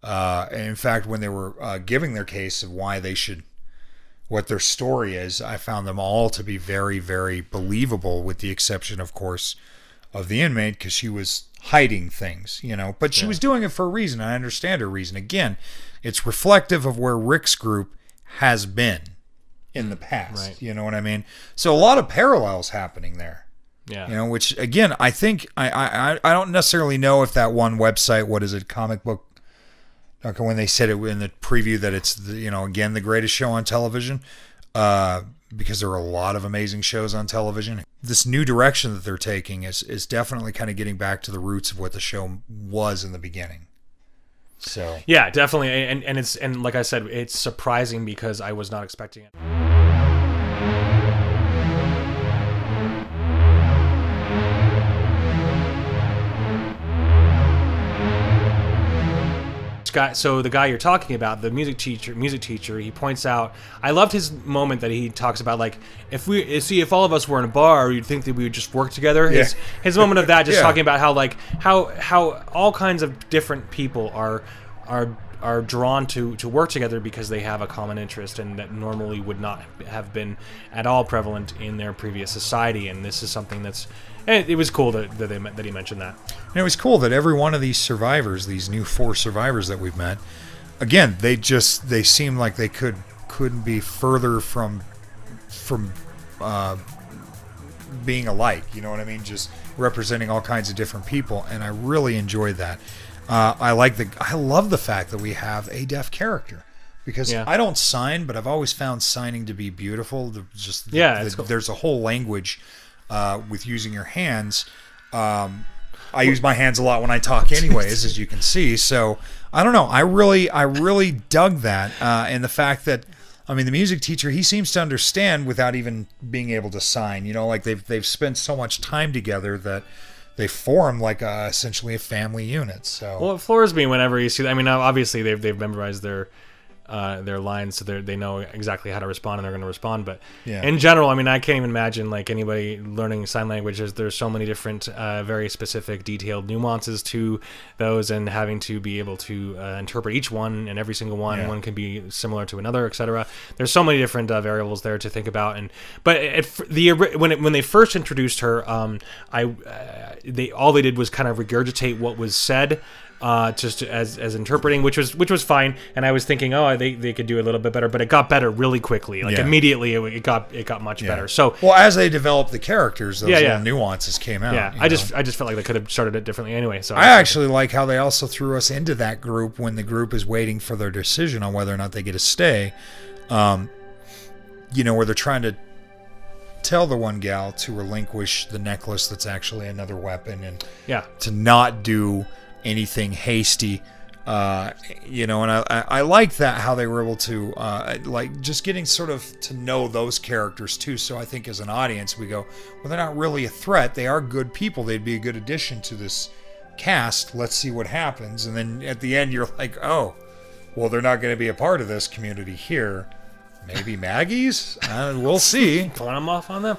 In fact, when they were giving their case of why they should, what their story is, I found them all to be very, very believable, with the exception, of course, of the inmate, because she was hiding things, but she was doing it for a reason. I understand her reason. Again, it's reflective of where Rick's group has been in the past. Right. You know what I mean? So a lot of parallels happening there. Yeah. Which again, I think I don't necessarily know if that one website, what is it, comic book, when they said it in the preview that it's again the greatest show on television, because there are a lot of amazing shows on television. This new direction that they're taking is definitely kind of getting back to the roots of what the show was in the beginning. So yeah, definitely, and like I said, it's surprising because I was not expecting it. So the guy you're talking about, the music teacher, he points out, I loved his moment that he talks about, like, if all of us were in a bar, you'd think that we would just work together. Yeah. His moment of that, just talking about how all kinds of different people are drawn to work together because they have a common interest, and that normally would not have been at all prevalent in their previous society. And this is something that's, it was cool that he mentioned that. And it was cool that every one of these survivors, these new 4 survivors that we've met, again, they seem like they couldn't be further from being alike. You know what I mean? Just representing all kinds of different people, and I really enjoyed that. I love the fact that we have a deaf character, because I don't sign, but I've always found signing to be beautiful. Cool. There's a whole language with using your hands. I use my hands a lot when I talk anyways, as you can see. So I don't know. I really dug that. And the fact that, I mean, the music teacher, he seems to understand without even being able to sign, like they've spent so much time together that they form like essentially a family unit. So well, it floors me whenever you see that. I mean, obviously they've memorized their lines, so they know exactly how to respond, and they're going to respond. But in general, I mean, I can't even imagine like anybody learning sign language. There's so many different, very specific, detailed nuances to those, and having to be able to interpret each one, and every single one. One can be similar to another, etc. There's so many different variables there to think about. But when they first introduced her, all they did was kind of regurgitate what was said. Just as interpreting, which was fine, and I was thinking, they could do a little bit better, but it got better really quickly. Like immediately, it got much better. So as they developed the characters, those little nuances came out. Yeah, I just felt like they could have started it differently anyway. So I actually like how they also threw us into that group when the group is waiting for their decision on whether or not they get to stay. Where they're trying to tell the one gal to relinquish the necklace that's actually another weapon, and to not do anything hasty, and I like that, how they were able to like just getting sort of to know those characters too. So I think as an audience we go, well, they're not really a threat, they are good people, they'd be a good addition to this cast, let's see what happens. And then at the end you're like, oh, well, they're not going to be a part of this community here. Maybe Maggie's? We'll see. Pulling them off on them.